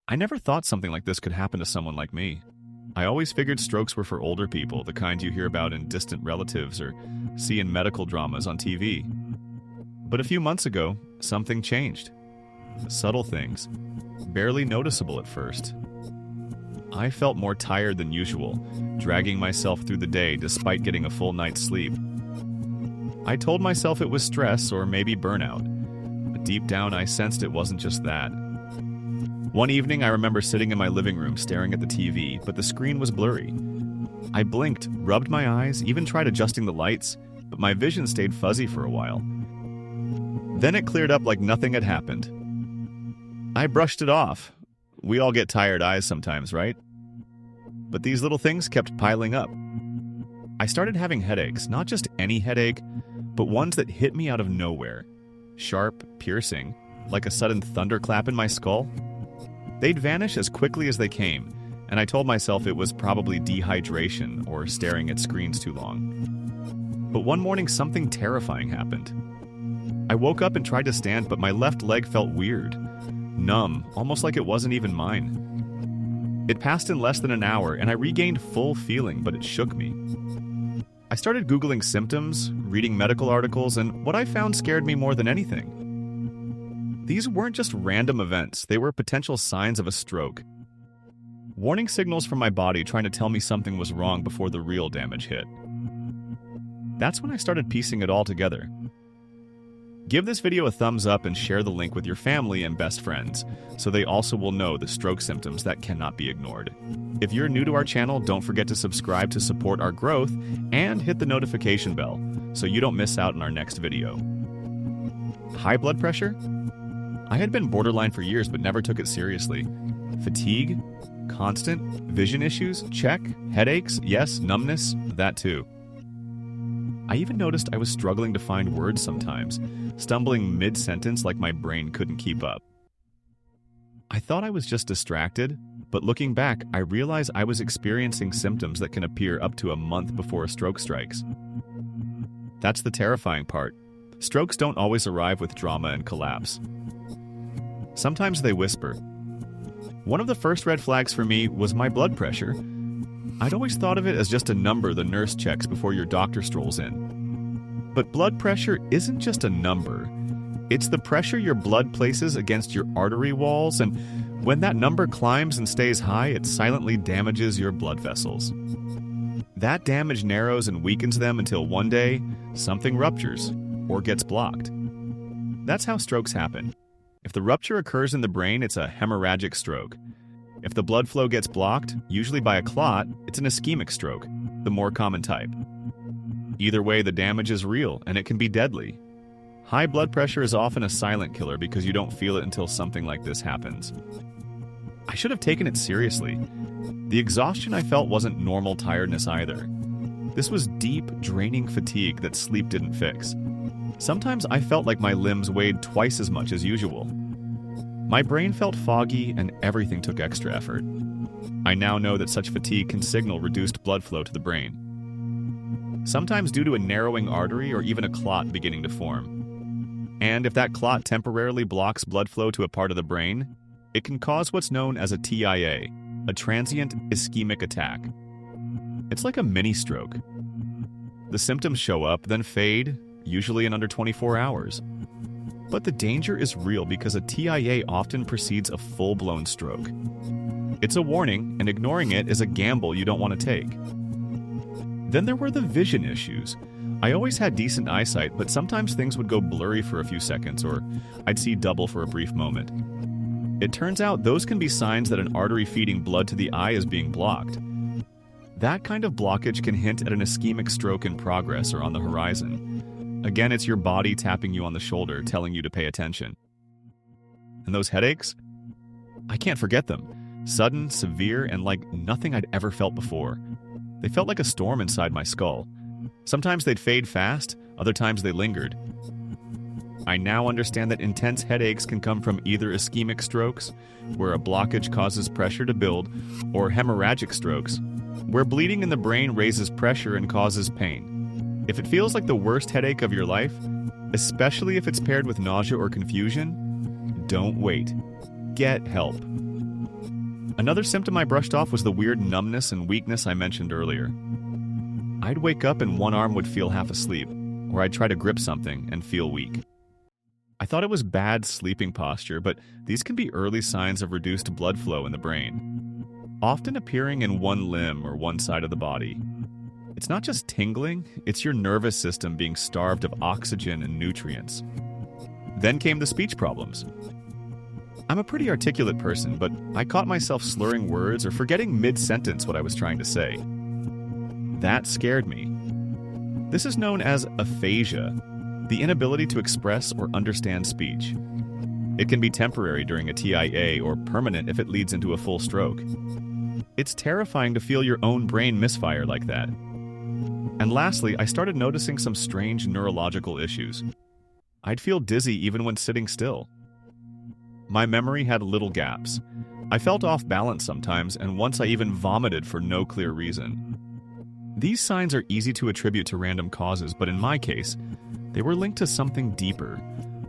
I never thought something like this could happen to someone like me. I always figured strokes were for older people, the kind you hear about in distant relatives or see in medical dramas on TV. But a few months ago, something changed. Subtle things, barely noticeable at first. I felt more tired than usual, dragging myself through the day despite getting a full night's sleep. I told myself it was stress or maybe burnout, but deep down I sensed it wasn't just that. One evening, I remember sitting in my living room staring at the TV, but the screen was blurry. I blinked, rubbed my eyes, even tried adjusting the lights, but my vision stayed fuzzy for a while. Then it cleared up like nothing had happened. I brushed it off. We all get tired eyes sometimes, right? But these little things kept piling up. I started having headaches, not just any headache, but ones that hit me out of nowhere. Sharp, piercing, like a sudden thunderclap in my skull. They'd vanish as quickly as they came, and I told myself it was probably dehydration or staring at screens too long. But one morning, something terrifying happened. I woke up and tried to stand, but my left leg felt weird, numb, almost like it wasn't even mine. It passed in less than an hour, and I regained full feeling, but it shook me. I started Googling symptoms, reading medical articles, and what I found scared me more than anything. These weren't just random events, they were potential signs of a stroke. Warning signals from my body trying to tell me something was wrong before the real damage hit. That's when I started piecing it all together. Give this video a thumbs up and share the link with your family and best friends, so they also will know the stroke symptoms that cannot be ignored. If you're new to our channel, don't forget to subscribe to support our growth and hit the notification bell so you don't miss out on our next video. High blood pressure? I had been borderline for years but never took it seriously. Fatigue? Constant? Vision issues? Check. Headaches? Yes. Numbness? That too. I even noticed I was struggling to find words sometimes, stumbling mid-sentence like my brain couldn't keep up. I thought I was just distracted, but looking back, I realized I was experiencing symptoms that can appear up to a month before a stroke strikes. That's the terrifying part. Strokes don't always arrive with drama and collapse. Sometimes they whisper. One of the first red flags for me was my blood pressure. I'd always thought of it as just a number the nurse checks before your doctor strolls in. But blood pressure isn't just a number. It's the pressure your blood places against your artery walls, and when that number climbs and stays high, it silently damages your blood vessels. That damage narrows and weakens them until one day, something ruptures or gets blocked. That's how strokes happen. If the rupture occurs in the brain, it's a hemorrhagic stroke. If the blood flow gets blocked, usually by a clot, it's an ischemic stroke, the more common type. Either way, the damage is real, and it can be deadly. High blood pressure is often a silent killer because you don't feel it until something like this happens. I should have taken it seriously. The exhaustion I felt wasn't normal tiredness either. This was deep, draining fatigue that sleep didn't fix. Sometimes I felt like my limbs weighed twice as much as usual. My brain felt foggy and everything took extra effort. I now know that such fatigue can signal reduced blood flow to the brain. Sometimes due to a narrowing artery or even a clot beginning to form. And if that clot temporarily blocks blood flow to a part of the brain, it can cause what's known as a TIA, a transient ischemic attack. It's like a mini stroke. The symptoms show up, then fade, usually in under 24 hours. But the danger is real because a TIA often precedes a full-blown stroke. It's a warning, and ignoring it is a gamble you don't want to take. Then there were the vision issues. I always had decent eyesight, but sometimes things would go blurry for a few seconds, or I'd see double for a brief moment. It turns out those can be signs that an artery feeding blood to the eye is being blocked. That kind of blockage can hint at an ischemic stroke in progress or on the horizon. Again, it's your body tapping you on the shoulder, telling you to pay attention. And those headaches? I can't forget them. Sudden, severe, and like nothing I'd ever felt before. They felt like a storm inside my skull. Sometimes they'd fade fast, other times they lingered. I now understand that intense headaches can come from either ischemic strokes, where a blockage causes pressure to build, or hemorrhagic strokes, where bleeding in the brain raises pressure and causes pain. If it feels like the worst headache of your life, especially if it's paired with nausea or confusion, don't wait. Get help. Another symptom I brushed off was the weird numbness and weakness I mentioned earlier. I'd wake up and one arm would feel half asleep, or I'd try to grip something and feel weak. I thought it was bad sleeping posture, but these can be early signs of reduced blood flow in the brain, often appearing in one limb or one side of the body. It's not just tingling, it's your nervous system being starved of oxygen and nutrients. Then came the speech problems. I'm a pretty articulate person, but I caught myself slurring words or forgetting mid-sentence what I was trying to say. That scared me. This is known as aphasia, the inability to express or understand speech. It can be temporary during a TIA or permanent if it leads into a full stroke. It's terrifying to feel your own brain misfire like that. And lastly, I started noticing some strange neurological issues. I'd feel dizzy even when sitting still. My memory had little gaps. I felt off balance sometimes, and once I even vomited for no clear reason. These signs are easy to attribute to random causes, but in my case, they were linked to something deeper,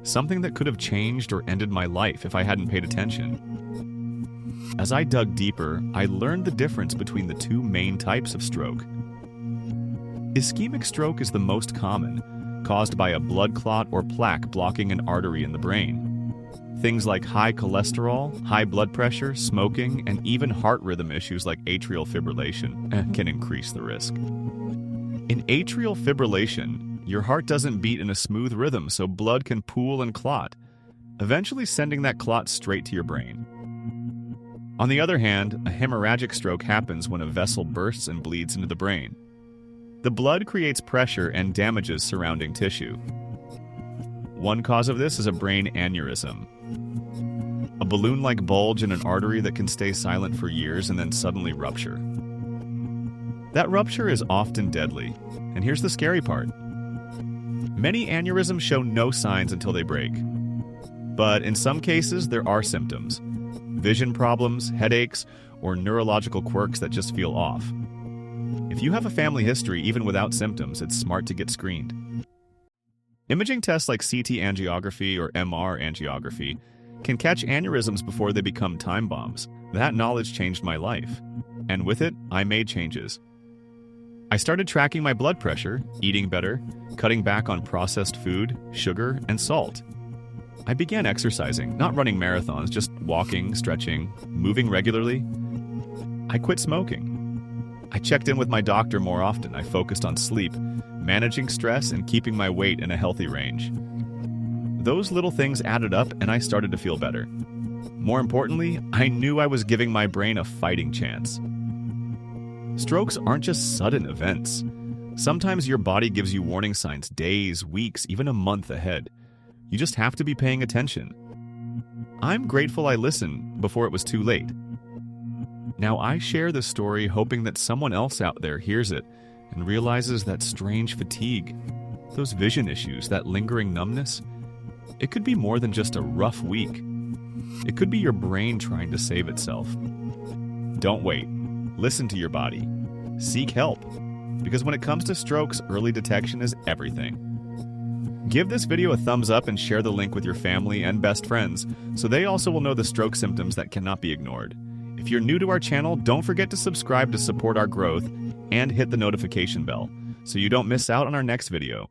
something that could have changed or ended my life if I hadn't paid attention. As I dug deeper, I learned the difference between the two main types of stroke. Ischemic stroke is the most common, caused by a blood clot or plaque blocking an artery in the brain. Things like high cholesterol, high blood pressure, smoking, and even heart rhythm issues like atrial fibrillation can increase the risk. In atrial fibrillation, your heart doesn't beat in a smooth rhythm, so blood can pool and clot, eventually sending that clot straight to your brain. On the other hand, a hemorrhagic stroke happens when a vessel bursts and bleeds into the brain. The blood creates pressure and damages surrounding tissue. One cause of this is a brain aneurysm, a balloon-like bulge in an artery that can stay silent for years and then suddenly rupture. That rupture is often deadly, and here's the scary part. Many aneurysms show no signs until they break. But in some cases, there are symptoms: vision problems, headaches, or neurological quirks that just feel off. If you have a family history even without symptoms, it's smart to get screened. Imaging tests like CT angiography or MR angiography can catch aneurysms before they become time bombs. That knowledge changed my life. And with it, I made changes. I started tracking my blood pressure, eating better, cutting back on processed food, sugar, and salt. I began exercising, not running marathons, just walking, stretching, moving regularly. I quit smoking. I checked in with my doctor more often. I focused on sleep, managing stress, and keeping my weight in a healthy range. Those little things added up, and I started to feel better. More importantly, I knew I was giving my brain a fighting chance. Strokes aren't just sudden events. Sometimes your body gives you warning signs days, weeks, even a month ahead. You just have to be paying attention. I'm grateful I listened before it was too late. Now I share this story hoping that someone else out there hears it and realizes that strange fatigue, those vision issues, that lingering numbness, it could be more than just a rough week. It could be your brain trying to save itself. Don't wait. Listen to your body. Seek help. Because when it comes to strokes, early detection is everything. Give this video a thumbs up and share the link with your family and best friends so they also will know the stroke symptoms that cannot be ignored. If you're new to our channel, don't forget to subscribe to support our growth and hit the notification bell so you don't miss out on our next video.